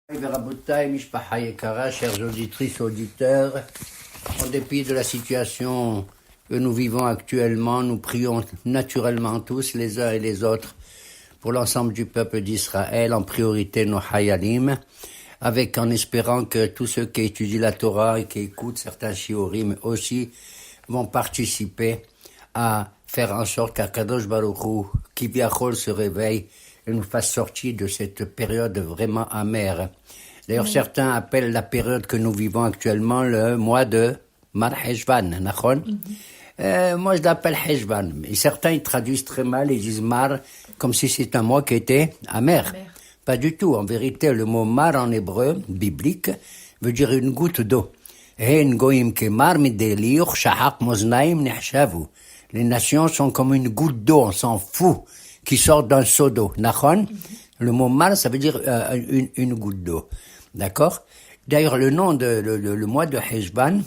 Rabotai, Mishpacha Yekara, chers auditrices, auditeurs, en dépit de la situation que nous vivons actuellement, nous prions naturellement tous, les uns et les autres, pour l'ensemble du peuple d'Israël, en priorité nos Hayalim, avec en espérant que tous ceux qui étudient la Torah et qui écoutent certains shiurim aussi vont participer à faire en sorte qu'Akadosh Baruch Hu, Kivyachol, se réveille et nous fasse sortir de cette période vraiment amère. D'ailleurs, certains appellent la période que nous vivons actuellement le mois de Mar Heshvan, nachon? Moi, je l'appelle Heshvan. Et certains, ils traduisent très mal, ils disent Mar, comme si c'était un mois qui était amer. Pas du tout. En vérité, le mot Mar en hébreu, biblique, veut dire une goutte d'eau. Les nations sont comme une goutte d'eau, on s'en fout, qui sort d'un seau d'eau. Nachon? Le mot Mar, ça veut dire une goutte d'eau. D'accord? D'ailleurs, le nom le mois de Heshvan,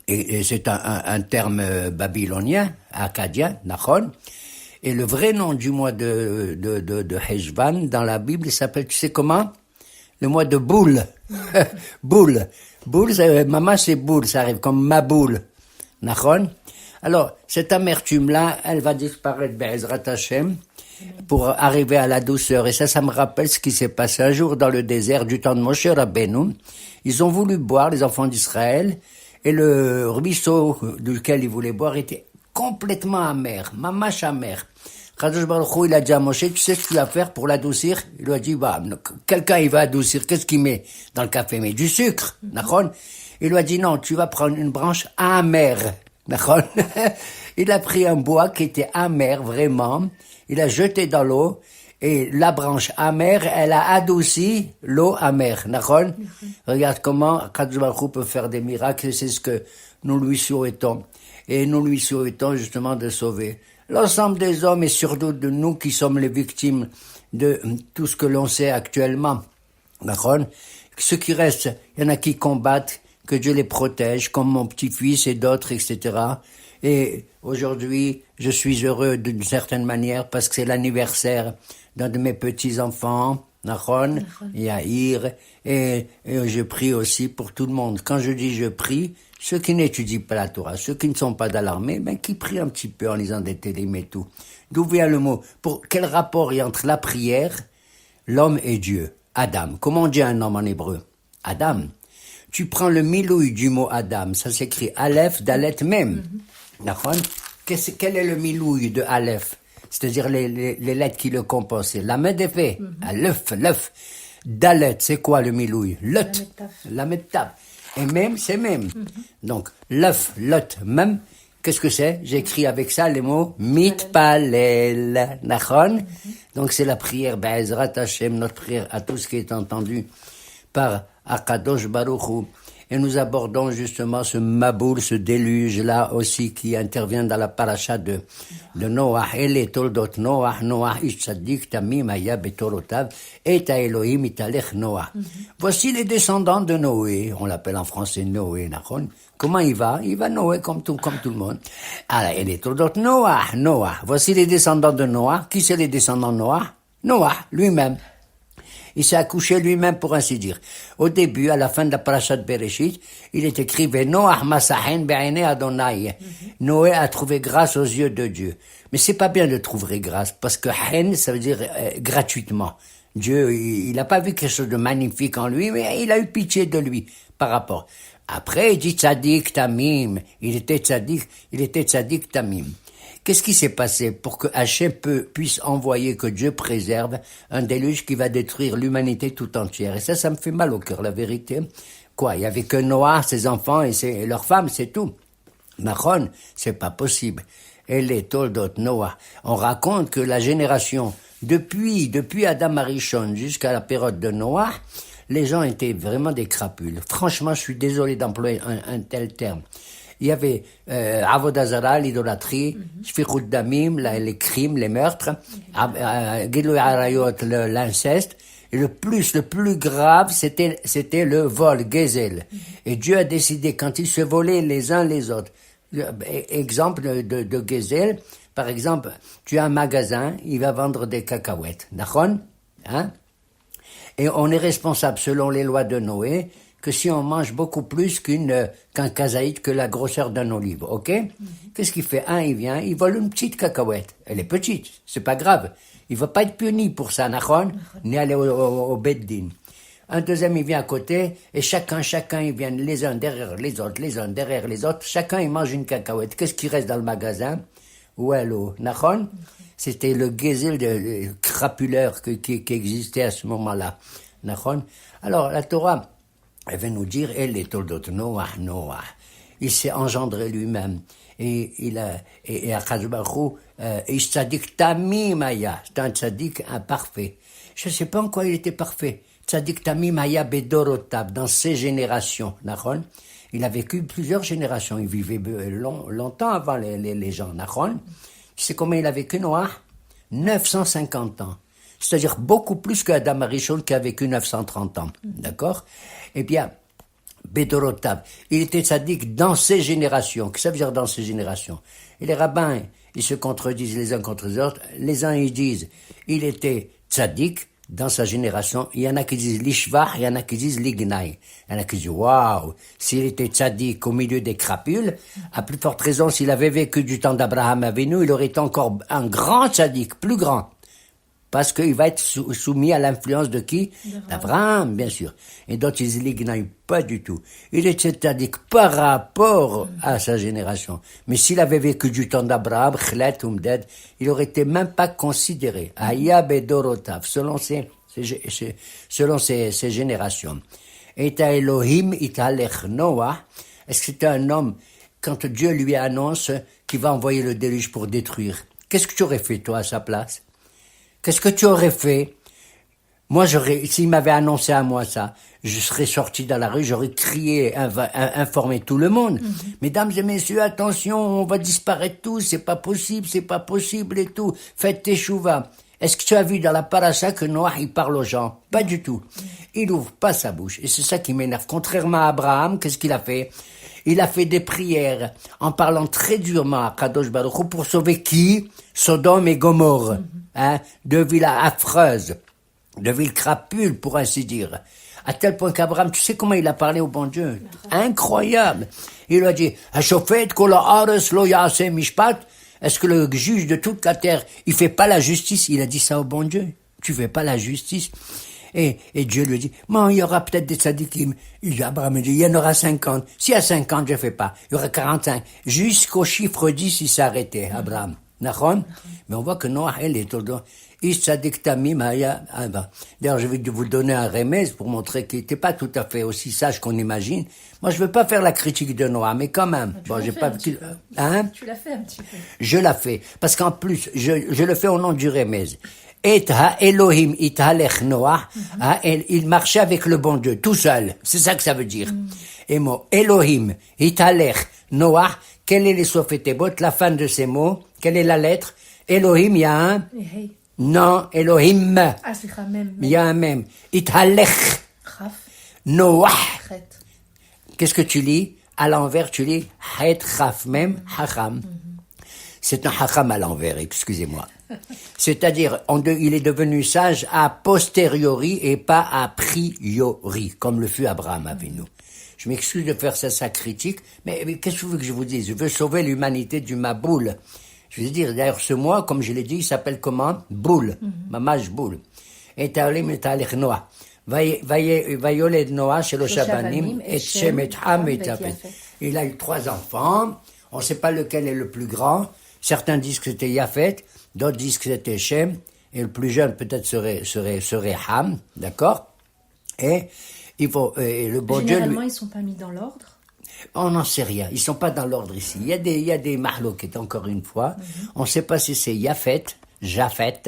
et c'est un terme babylonien, acadien, Nachon. Et le vrai nom du mois de Heshvan, dans la Bible, il s'appelle, tu sais comment? Le mois de Boule. Boule. Boule, maman, c'est boule, ça arrive comme ma boule. Nachon? Alors, cette amertume-là, elle va disparaître, Be'ezrat Hashem, pour arriver à la douceur. Et ça me rappelle ce qui s'est passé un jour dans le désert du temps de Moshe Rabbeinu. Ils ont voulu boire, les enfants d'Israël, et le ruisseau duquel ils voulaient boire était complètement amer, mamache amer. Kadosh Baruch Hu, il a dit à Moshe, tu sais ce qu'il va faire pour l'adoucir? Il lui a dit, bah, quelqu'un il va adoucir, qu'est-ce qu'il met dans le café? Mais du sucre, d'accord? Il lui a dit, non, tu vas prendre une branche amère, d'accord? Il a pris un bois qui était amer, vraiment, il a jeté dans l'eau, et la branche amère, elle a adouci l'eau amère, d'accord? Regarde comment Kadosh Baruch Hu peut faire des miracles, et c'est ce que nous lui souhaitons. Et nous lui souhaitons justement de sauver l'ensemble des hommes et surtout de nous qui sommes les victimes de tout ce que l'on sait actuellement. D'accord? Ceux qui restent, il y en a qui combattent, que Dieu les protège, comme mon petit-fils et d'autres, etc. Et aujourd'hui, je suis heureux d'une certaine manière parce que c'est l'anniversaire d'un de mes petits-enfants, Nachon, Yair, et je prie aussi pour tout le monde. Quand je dis je prie, ceux qui n'étudient pas la Torah, ceux qui ne sont pas dans l'armée, ben, qui prient un petit peu en lisant des télim et tout. D'où vient le mot? Pour quel rapport il y a entre la prière, l'homme et Dieu? Adam. Comment on dit un homme en hébreu? Adam. Tu prends le milouï du mot Adam, ça s'écrit Aleph, Dalet, Mem. D'accord? Quel est le milouï de Aleph? C'est-à-dire les lettres qui le composent. C'est Lamed épée, l'œuf. Dalet, c'est quoi le milouï? Lot, Lamed taf. Et même, c'est même. Donc, l'œuf, lot, même, qu'est-ce que c'est? J'écris avec ça les mots mitpalel, nachon. Donc, c'est la prière, Be'ezrat Hashem, notre prière à tout ce qui est entendu par Akadosh Baruch Hu. Et nous abordons justement ce Maboul, ce déluge-là aussi qui intervient dans la paracha de Noah. Ele toldot Noah, Noah ish tzadik tamim haya betorotav, et à Elohim italech Noah. Voici les descendants de Noé. On l'appelle en français Noé, nachon. Comment il va? Il va Noé comme tout le monde. Alors, ele toldot Noah. Voici les descendants de Noah. Qui c'est les descendants de Noah? Noah, lui-même. Il s'est accouché lui-même, pour ainsi dire. Au début, à la fin de la parasha de Bereshit, il est écrit Noah masahen be'ene Adonai. Noé a trouvé grâce aux yeux de Dieu. Mais c'est pas bien de trouver grâce, parce que hen, ça veut dire gratuitement. Dieu, il n'a pas vu quelque chose de magnifique en lui, mais il a eu pitié de lui par rapport. Après, il dit tzadik tamim. Il était tzadik tamim. Qu'est-ce qui s'est passé pour que Hachem puisse envoyer, que Dieu préserve un déluge qui va détruire l'humanité tout entière? Et ça me fait mal au cœur, la vérité. Quoi? Il y avait que Noah, ses enfants et leurs femmes, c'est tout. Nachon, c'est pas possible. Et les toldot Noah. On raconte que la génération, depuis Adam Arishon jusqu'à la période de Noah, les gens étaient vraiment des crapules. Franchement, je suis désolé d'employer un tel terme. Il y avait Avodah Zara, l'idolâtrie, Shfichut Damim, les crimes, les meurtres, Gilui Arayot, l'inceste, et le plus grave, c'était le vol, Gezel. Et Dieu a décidé, quand ils se volaient les uns les autres, exemple de Gezel, par exemple, tu as un magasin, il va vendre des cacahuètes, d'accord? Hein? Et on est responsable, selon les lois de Noé, que si on mange beaucoup plus qu'un kazaïd, que la grosseur d'un olive, ok? Qu'est-ce qu'il fait? Un, il vient, il vole une petite cacahuète. Elle est petite, c'est pas grave. Il va pas être puni pour ça, Nahon, ni aller au Beddin. Un deuxième, il vient à côté, et chacun, ils viennent les uns derrière les autres, les uns derrière les autres. Chacun, il mange une cacahuète. Qu'est-ce qui reste dans le magasin? Ouais, l'eau. Nahon? C'était le gazelle de crapuleur qui existait à ce moment-là. Nahon? Alors, la Torah, elle va nous dire, elle est Toldot Noah. Il s'est engendré lui-même. Et Akadosh Baruch Hu, Ish Tzadik Tamim Haya. C'est un tzadik imparfait. Je ne sais pas en quoi il était parfait. Tzadik Tamim Haya Bedorotav, dans ses générations. Nahon? Il a vécu plusieurs générations. Il vivait longtemps avant les gens. Nahon? Tu sais combien il a vécu, Noah? 950 ans. C'est-à-dire beaucoup plus qu'Adam Arishon qui a vécu 930 ans. D'accord? Eh bien, Bedorotav, il était tzaddik dans ses générations. Qu'est-ce que ça veut dire dans ses générations? Et les rabbins, ils se contredisent les uns contre les autres. Les uns, ils disent, il était tzaddik dans sa génération. Il y en a qui disent l'ishvah, il y en a qui disent l'ignaï. Il y en a qui disent, waouh, s'il était tzaddik au milieu des crapules, à plus forte raison, s'il avait vécu du temps d'Abraham Avinu, il aurait été encore un grand tzaddik, plus grand. Parce qu'il va être soumis à l'influence de qui? D'Abraham, bien sûr. Et d'autres, ils disent l'ignaï, pas du tout. Il était tzaddik par rapport à sa génération. Mais s'il avait vécu du temps d'Abraham, Chlet, Umded, il aurait été même pas considéré. Hayab et Dorotav, selon ses générations. Et à Elohim, italech Noah, est-ce que c'était un homme, quand Dieu lui annonce qu'il va envoyer le déluge pour détruire? Qu'est-ce que tu aurais fait, toi, à sa place? Qu'est-ce que tu aurais fait? Moi, s'il m'avait annoncé à moi ça, je serais sorti dans la rue, j'aurais crié, informé tout le monde. Mesdames et messieurs, attention, on va disparaître tous, c'est pas possible et tout. Faites tes chouvas. Est-ce que tu as vu dans la paracha que Noah, il parle aux gens? Pas du tout. Il ouvre pas sa bouche. Et c'est ça qui m'énerve. Contrairement à Abraham, qu'est-ce qu'il a fait? Il a fait des prières en parlant très durement à Kadosh Baruch Hu pour sauver qui? Sodome et Gomorre. Deux villes affreuses. Deux villes crapules, pour ainsi dire. À tel point qu'Abraham, tu sais comment il a parlé au bon Dieu? Incroyable. Il lui a dit, Hashofet kol haaretz lo ya'aseh mishpat. Est-ce que le juge de toute la terre, il fait pas la justice? Il a dit ça au bon Dieu. Tu fais pas la justice. Et Dieu lui dit, bon, il y aura peut-être des tzadikim. Abraham dit, il y en aura 50. S'il y a 50, je fais pas. Il y aura 45. Jusqu'au chiffre 10, il s'est arrêté, Abraham. Nahon? Mais on voit que Noah, elle est au D'ailleurs, je vais vous donner un remède pour montrer qu'il n'était pas tout à fait aussi sage qu'on imagine. Moi, je veux pas faire la critique de Noah, mais quand même. Bon, j'ai pas. Tu l'as fait un petit peu. Je la fais. Parce qu'en plus, je le fais au nom du remède. Et Elohim italech Noah, il marchait avec le bon Dieu, tout seul. C'est ça que ça veut dire. Et mot Elohim italech Noah, quel est les sofetebot, la fin de ces mots? Quelle est la lettre? Elohim, il y a un? Non, Elohim. Ah, c'est même. Il y a un même. Italech. Noah. Qu'est-ce que tu lis? À l'envers, tu lis Het Chaf, même Hacham. C'est un Hacham à l'envers, excusez-moi. C'est-à-dire, il est devenu sage a posteriori et pas a priori, comme le fut Abraham Avinu. Je m'excuse de faire ça critique, mais qu'est-ce que vous voulez que je vous dise? Je veux sauver l'humanité du Maboul. Je veux dire, d'ailleurs, ce mois, comme je l'ai dit, il s'appelle comment? Boule. Mamash Boule. Et Taolim et Talech Noah. Vayoled Noah chez le Shabanim et Shem et Ham et Japhet. Il a eu 3 enfants. On ne sait pas lequel est le plus grand. Certains disent que c'était Yaphet, d'autres disent que c'était Shem, et le plus jeune peut-être serait Ham, d'accord? Et le bon Dieu Généralement, ils sont pas mis dans l'ordre. On n'en sait rien. Ils sont pas dans l'ordre ici. Il y a des mahloket, encore une fois. On ne sait pas si c'est Japhet,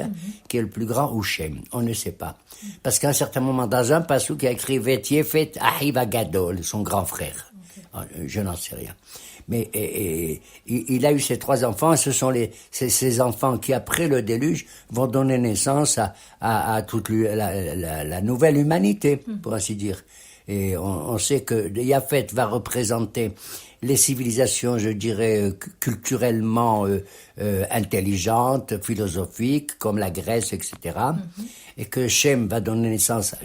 qui est le plus grand, ou Shem. On ne sait pas. Parce qu'à un certain moment, dans un passage qui a écrit Yefet Ahiv Agadol, son grand frère. Je n'en sais rien. Mais il a eu ces 3 enfants. Ce sont ces enfants qui, après le déluge, vont donner naissance à toute la nouvelle humanité, pour ainsi dire. Et on sait que Yaphet va représenter les civilisations, je dirais, culturellement intelligentes, philosophiques, comme la Grèce, etc. Et que Shem va donner naissance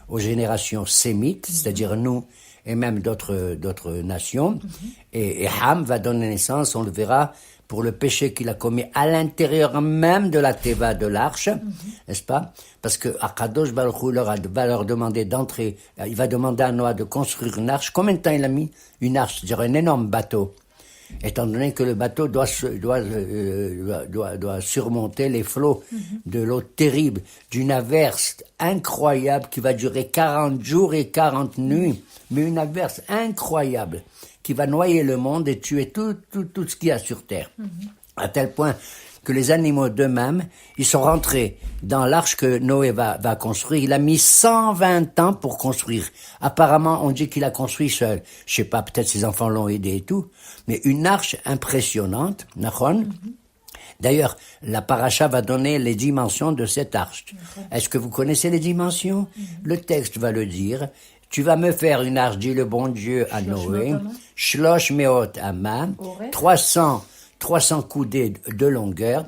aux générations sémites, c'est-à-dire nous, et même d'autres nations. Et Ham va donner naissance, on le verra, pour le péché qu'il a commis à l'intérieur même de la Teva de l'arche, n'est-ce pas? Parce que Akadosh Baruch Hu va leur demander d'entrer, il va demander à Noah de construire une arche. Combien de temps il a mis une arche, c'est-à-dire un énorme bateau? Étant donné que le bateau doit surmonter les flots de l'eau terrible, d'une averse incroyable qui va durer 40 jours et 40 nuits, mais une averse incroyable qui va noyer le monde et tuer tout ce qu'il y a sur terre. À tel point que les animaux d'eux-mêmes, ils sont rentrés dans l'arche que Noé va construire. Il a mis 120 ans pour construire. Apparemment, on dit qu'il a construit seul. Je sais pas, peut-être ses enfants l'ont aidé et tout. Mais une arche impressionnante, Nachon. D'ailleurs, la paracha va donner les dimensions de cette arche. Est-ce que vous connaissez les dimensions? Le texte va le dire. Tu vas me faire une arche, dit le bon Dieu à Noé. Shlosh meot ama, 300 coudées de longueur,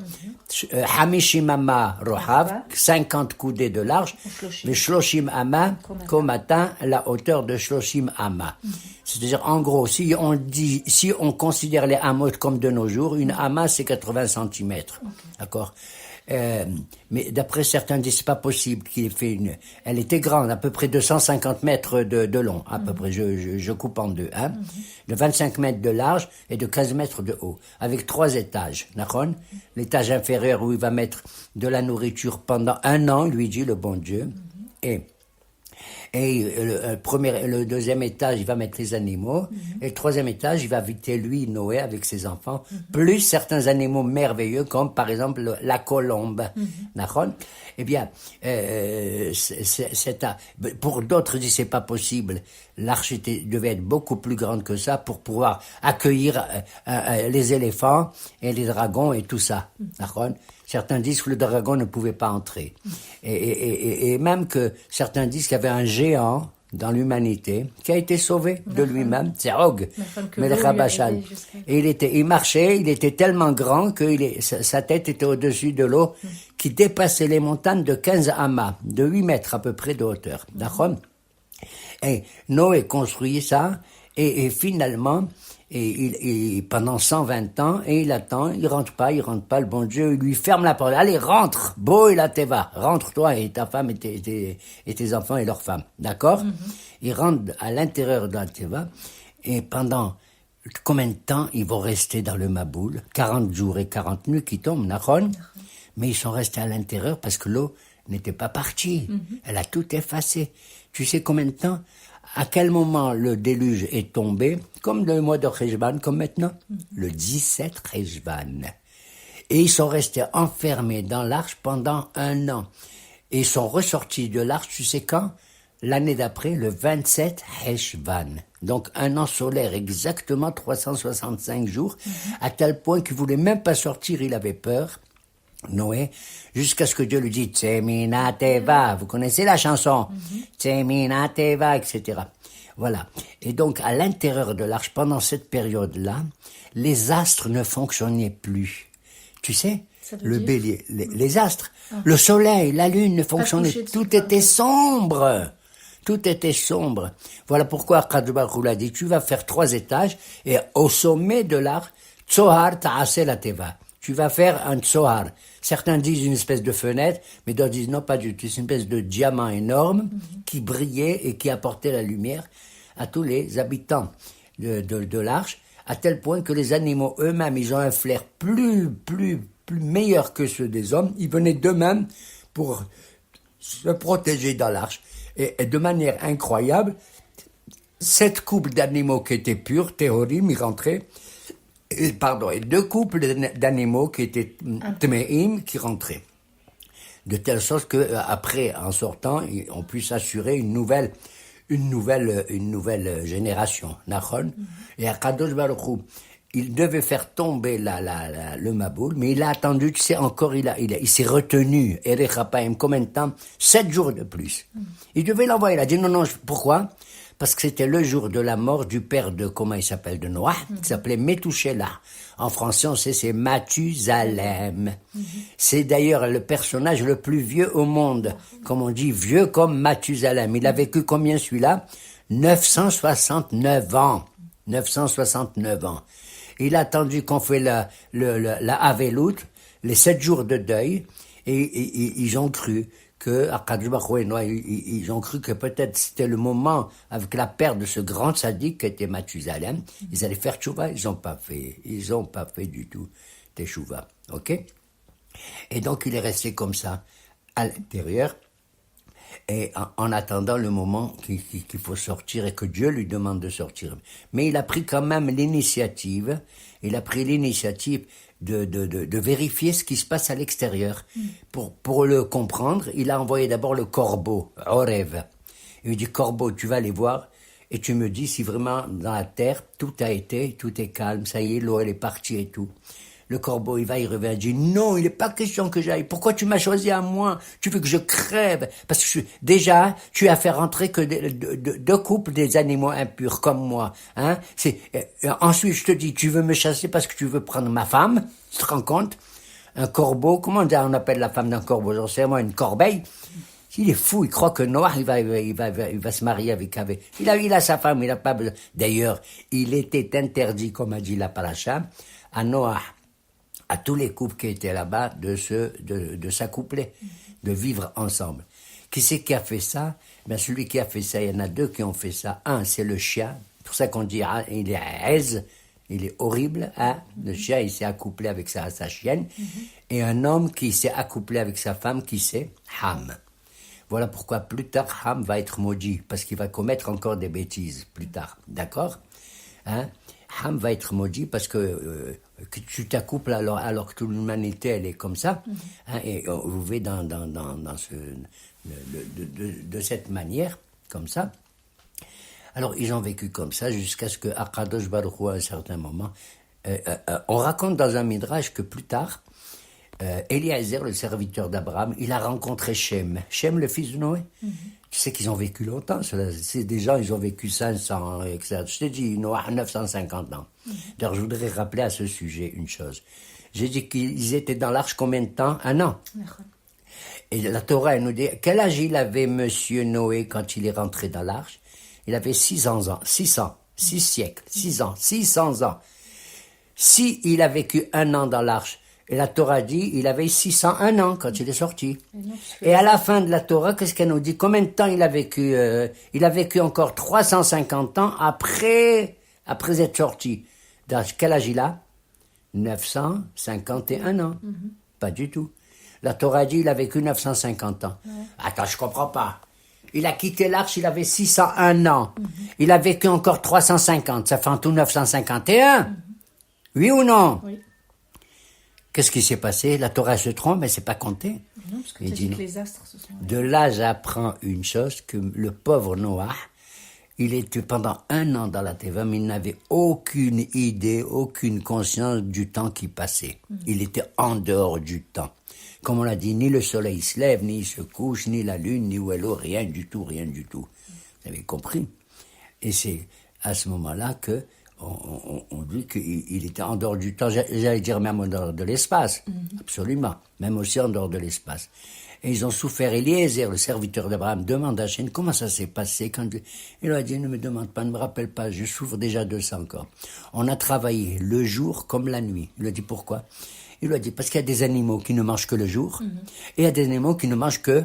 Hamishim ama rohav, 50 coudées de large, mais Shloshim ama, comme atteint la hauteur de Shloshim ama. C'est-à-dire, en gros, si on considère les amot comme de nos jours, une ama c'est 80 centimètres. D'accord? Mais d'après certains disent c'est pas possible qu'il ait fait elle était grande, à peu près 250 mètres de long, à peu près, je coupe en deux, hein, de 25 mètres de large et de 15 mètres de haut, avec 3 étages, d'accord? L'étage inférieur où il va mettre de la nourriture pendant 1 an, lui dit le bon Dieu, et le deuxième étage, il va mettre les animaux. Et le troisième étage, il va inviter lui, Noé, avec ses enfants, plus certains animaux merveilleux, comme par exemple la colombe. D'accord? Eh bien, pour d'autres, disent c'est pas possible. L'arche devait être beaucoup plus grande que ça pour pouvoir accueillir les éléphants et les dragons et tout ça. D'accord? Certains disent que le dragon ne pouvait pas entrer. Et même que certains disent qu'il y avait un géant dans l'humanité qui a été sauvé de lui-même, c'est Og, Melech HaBashal. Et il marchait, il était tellement grand que sa tête était au-dessus de l'eau qui dépassait les montagnes de 15 amas, de 8 mètres à peu près de hauteur. D'accord? Et Noé construit ça et finalement... Et pendant 120 ans, et il attend, il rentre pas, le bon Dieu, il lui ferme la porte. Allez, rentre, Bo et la Teva, rentre toi et ta femme et tes enfants et leurs femmes, d'accord? Il rentre à l'intérieur de la Teva, et pendant combien de temps ils vont rester dans le Maboul? 40 jours et 40 nuits qui tombent, Nachon? Mais ils sont restés à l'intérieur parce que l'eau n'était pas partie. Elle a tout effacé. Tu sais combien de temps? À quel moment le déluge est tombé, comme le mois de Cheshvan, comme maintenant? Le 17 Cheshvan. Et ils sont restés enfermés dans l'arche pendant 1 an. Et ils sont ressortis de l'arche, tu sais quand? L'année d'après, le 27 Cheshvan. Donc 1 an solaire, exactement 365 jours, à tel point qu'il voulait même pas sortir, il avait peur. Noé, jusqu'à ce que Dieu lui dise Tsemina Teva, vous connaissez la chanson, Tsemina Teva, etc. Voilà. Et donc, à l'intérieur de l'arche, pendant cette période-là, les astres ne fonctionnaient plus. Tu sais, le bélier, les astres, le soleil, la lune ne fonctionnaient, tout était sombre. Tout était sombre. Voilà pourquoi Kadosh Baruch Hu a dit, tu vas faire 3 étages, et au sommet de l'arche, Tzohar Ta'aseh la Teva. Tu vas faire un tsohar. Certains disent une espèce de fenêtre, mais d'autres disent non, pas du tout. C'est une espèce de diamant énorme qui brillait et qui apportait la lumière à tous les habitants de l'arche, à tel point que les animaux eux-mêmes, ils ont un flair plus meilleur que ceux des hommes. Ils venaient d'eux-mêmes pour se protéger dans l'arche. Et de manière incroyable, cette couple d'animaux qui étaient purs, Théorim, ils rentraient, et 2 couples d'animaux qui étaient Tmeim qui rentraient. De telle sorte que après, en sortant, on puisse assurer une nouvelle génération. Nachon. Et à Kadosh Baruch Hu, il devait faire tomber le Maboul, mais il a attendu, tu sais, encore, il s'est retenu. Erech Hapaim, combien de temps? 7 jours de plus. Il devait l'envoyer. Il a dit non, pourquoi? parce que c'était le jour de la mort du père de, comment il s'appelle, de Noah, qui s'appelait Methuselah. En français, on sait, c'est Mathusalem. C'est d'ailleurs le personnage le plus vieux au monde. Comme on dit, vieux comme Mathusalem. Il a vécu combien celui-là? 969 ans. 969 ans. Il a attendu qu'on fait la Avelout, les 7 jours de deuil, et ils ont cru que, ils ont cru que peut-être c'était le moment, avec la perte de ce grand sadique qui était Mathusalem, ils allaient faire tchouva, ils n'ont pas fait du tout teshuva, ok? Et donc il est resté comme ça, à l'intérieur, et en attendant le moment qu'il faut sortir et que Dieu lui demande de sortir. Mais il a pris quand même l'initiative, de vérifier ce qui se passe à l'extérieur. Pour le comprendre, il a envoyé d'abord le corbeau, Orev. Il lui dit, corbeau, tu vas aller voir et tu me dis si vraiment dans la terre, tout est calme, ça y est, l'eau elle est partie et tout. Le corbeau, il revient, il dit, non, il n'est pas question que j'aille. Pourquoi tu m'as choisi à moi? Tu veux que je crève? Parce que déjà, tu as fait rentrer que deux couples des animaux impurs comme moi, hein? Ensuite, je te dis, tu veux me chasser parce que tu veux prendre ma femme? Tu te rends compte? Un corbeau, comment on appelle la femme d'un corbeau? J'en sais moi, une corbeille. Il est fou, il croit que Noah, il va se marier avec. Il a sa femme, il n'a pas besoin. D'ailleurs, il était interdit, comme a dit la paracha, à Noah, à tous les couples qui étaient là-bas, de s'accoupler, de vivre ensemble. Qui c'est qui a fait ça? Ben, celui qui a fait ça, il y en a deux qui ont fait ça. Un, c'est le chien. C'est pour ça qu'on dit, il est aise, il est horrible, hein? Le chien, il s'est accouplé avec sa chienne. Et un homme qui s'est accouplé avec sa femme, qui c'est? Ham. Voilà pourquoi plus tard, Ham va être maudit, parce qu'il va commettre encore des bêtises, plus tard. D'accord? Hein? Ham va être maudit parce que tu t'accouples alors que toute l'humanité elle est comme ça, hein, et vous vivez dans de cette manière, comme ça. Alors ils ont vécu comme ça jusqu'à ce que Akadosh Baruch Hu, à un certain moment, on raconte dans un midrash que plus tard, Eliezer, le serviteur d'Abraham, il a rencontré Shem, le fils de Noé. Tu sais qu'ils ont vécu longtemps, c'est des gens, ils ont vécu 500, etc. Je t'ai dit, Noah, 950 ans. D'ailleurs, je voudrais rappeler à ce sujet une chose. J'ai dit qu'ils étaient dans l'arche combien de temps? 1 an. Et la Torah, elle nous dit, quel âge il avait monsieur Noé quand il est rentré dans l'arche? Il avait 600 ans, 6 siècles, 600 ans. Si il a vécu 1 an dans l'arche, et la Torah dit, il avait 601 ans quand il est sorti. Et à la fin de la Torah, qu'est-ce qu'elle nous dit? Combien de temps il a vécu? Il a vécu encore 350 ans après être sorti. Dans quel âge il a? 951 ans. Pas du tout. La Torah dit, il a vécu 950 ans. Attends, je comprends pas. Il a quitté l'arche, il avait 601 ans. Il a vécu encore 350. Ça fait en tout 951. Oui ou non? Oui. Qu'est-ce qui s'est passé? La Torah se trompe, mais c'est pas compté. Non, parce que tu as dit que les astres se sont... De là, j'apprends une chose, que le pauvre Noah, il était pendant 1 an dans la Teva, mais il n'avait aucune idée, aucune conscience du temps qui passait. Il était en dehors du temps. Comme on l'a dit, ni le soleil se lève, ni il se couche, ni la lune, ni où elle est, rien du tout. Vous avez compris? Et c'est à ce moment-là que on dit qu'il était en dehors du temps, j'allais dire même en dehors de l'espace, absolument, même aussi en dehors de l'espace. Et ils ont souffert. Eliezer, le serviteur d'Abraham, demande à Hachem comment ça s'est passé. Quand il lui a dit, ne me demande pas, ne me rappelle pas, je souffre déjà de ça encore. On a travaillé le jour comme la nuit. Il lui a dit pourquoi? Il lui a dit parce qu'il y a des animaux qui ne mangent que le jour, et il y a des animaux qui ne mangent que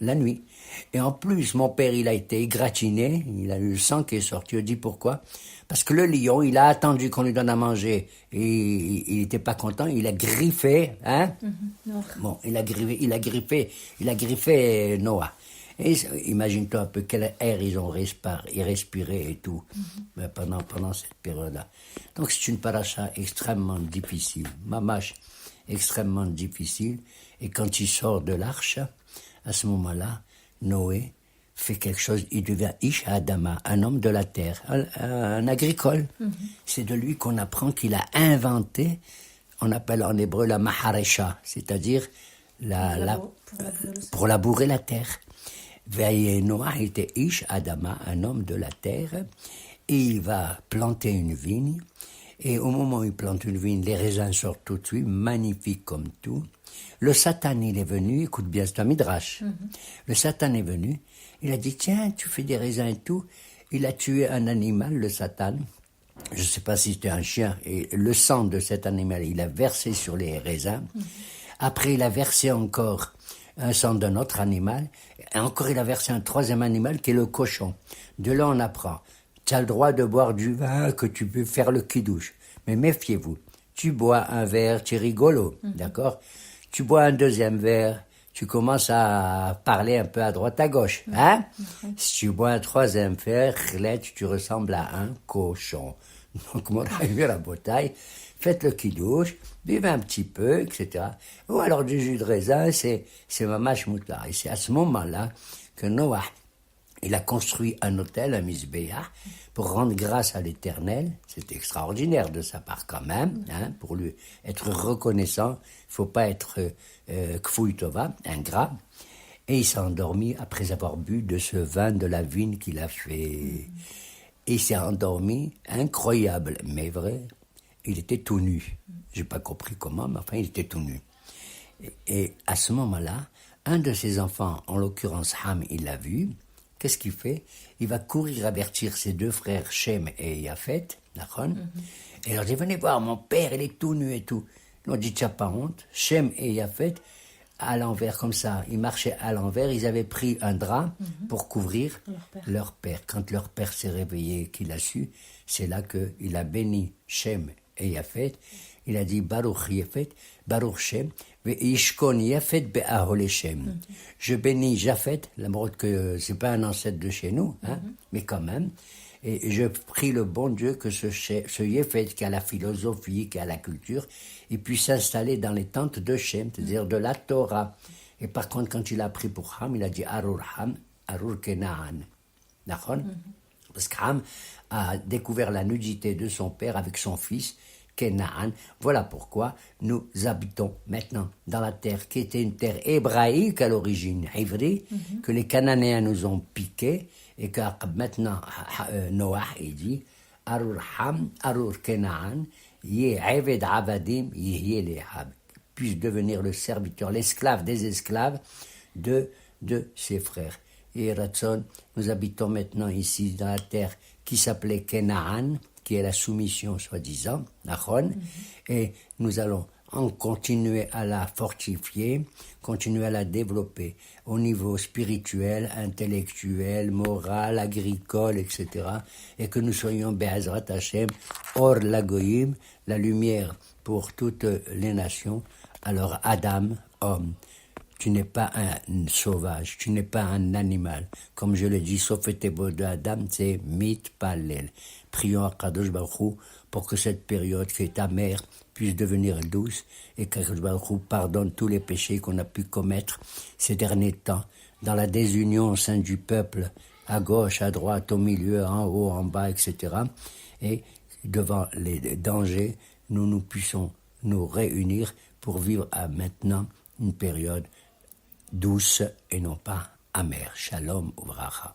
la nuit. Et en plus, mon père, il a été égratigné, il a eu le sang qui est sorti. Il a dit pourquoi? Parce que le lion, il a attendu qu'on lui donne à manger, et il n'était pas content, il a griffé, hein? Bon, il a griffé Noah. Et imagine-toi un peu quel air ils ont respiré et tout, pendant cette période-là. Donc c'est une paracha extrêmement difficile, mamash, extrêmement difficile. Et quand il sort de l'arche, à ce moment-là, Noé fait quelque chose, il devient Ish Adama, un homme de la terre, un agricole. C'est de lui qu'on apprend qu'il a inventé, on appelle en hébreu la maharesha, c'est-à-dire pour labourer la terre. Veillez Noah était Ish Adama, un homme de la terre, et il va planter une vigne. Et au moment où il plante une vigne, les raisins sortent tout de suite, magnifiques comme tout. Le Satan, il est venu, écoute bien, c'est un midrash. Le Satan est venu, il a dit, tiens, tu fais des raisins et tout. Il a tué un animal, le Satan. Je ne sais pas si c'était un chien. Et le sang de cet animal, il a versé sur les raisins. Après, il a versé encore un sang d'un autre animal. Et encore, il a versé un troisième animal qui est le cochon. De là, on apprend. Tu as le droit de boire du vin, que tu peux faire le kidouche. Mais méfiez-vous. Tu bois un verre, tu es rigolo, d'accord? Tu bois un deuxième verre, tu commences à parler un peu à droite à gauche, hein? Si tu bois un troisième verre, tu ressembles à un cochon. Donc, mon arrivé à la bataille, faites le kidouche, buvez un petit peu, etc. Ou alors du jus de raisin, c'est mamash moutar. Et c'est à ce moment-là que Noah, il a construit un autel, un misbéah, pour rendre grâce à l'Éternel. C'est extraordinaire de sa part quand même, hein, pour lui être reconnaissant. Il ne faut pas être kfouy tova, ingrat. Et il s'est endormi après avoir bu de ce vin de la vigne qu'il a fait. Et il s'est endormi, incroyable, mais vrai. Il était tout nu. J'ai pas compris comment, mais enfin, il était tout nu. Et à ce moment-là, un de ses enfants, en l'occurrence Ham, il l'a vu. Qu'est-ce qu'il fait? Il va courir avertir ses deux frères Shem et Yafet, Nachon, et leur dit, venez voir, mon père, il est tout nu et tout. Ils ont dit, tu n'as pas honte. Shem et Yafet, à l'envers, comme ça, ils marchaient à l'envers, ils avaient pris un drap pour couvrir leur père. Quand leur père s'est réveillé, qu'il a su, c'est là qu'il a béni Shem et Yafet. Il a dit, Baruch Yafet, Baruch Shem, Ve'ishkon Yafet be'ahol Shem. Je bénis Japhet, la morte que c'est pas un ancêtre de chez nous, hein, mais quand même. Et je prie le bon Dieu que ce Yafet qui a la philosophie, qui a la culture, il puisse s'installer dans les tentes de Shem, c'est-à-dire de la Torah. Et par contre, quand il a pris pour Ham, il a dit Arur Ham, Arur Kenaan. D'accord? Parce qu'Ham a découvert la nudité de son père avec son fils, Kenaan. Voilà pourquoi nous habitons maintenant dans la terre qui était une terre hébraïque à l'origine, ivri, que les Cananéens nous ont piqué, et que maintenant Noah il dit Arur Ham, Arur Kenaan, Yeh Eved Avadim, Yeh Lehab, puisse devenir le serviteur, l'esclave des esclaves de ses frères. Et Ratson, nous habitons maintenant ici dans la terre qui s'appelait Kenaan, qui est la soumission, soi-disant, Nachon, et nous allons en continuer à la fortifier, continuer à la développer au niveau spirituel, intellectuel, moral, agricole, etc. Et que nous soyons, Be'ezrat Hashem, Or Lagoyim, la lumière pour toutes les nations. Alors Adam, homme, tu n'es pas un sauvage, tu n'es pas un animal. Comme je l'ai dit, sauf tes beaux de Adam, c'est mitpalel. Prions à Kadosh Baruch Hu pour que cette période qui est amère puisse devenir douce et que Kadosh Baruch Hu pardonne tous les péchés qu'on a pu commettre ces derniers temps dans la désunion au sein du peuple, à gauche, à droite, au milieu, en haut, en bas, etc. Et devant les dangers, nous puissions nous réunir pour vivre à maintenant une période douce et non pas amère. Shalom uvracha.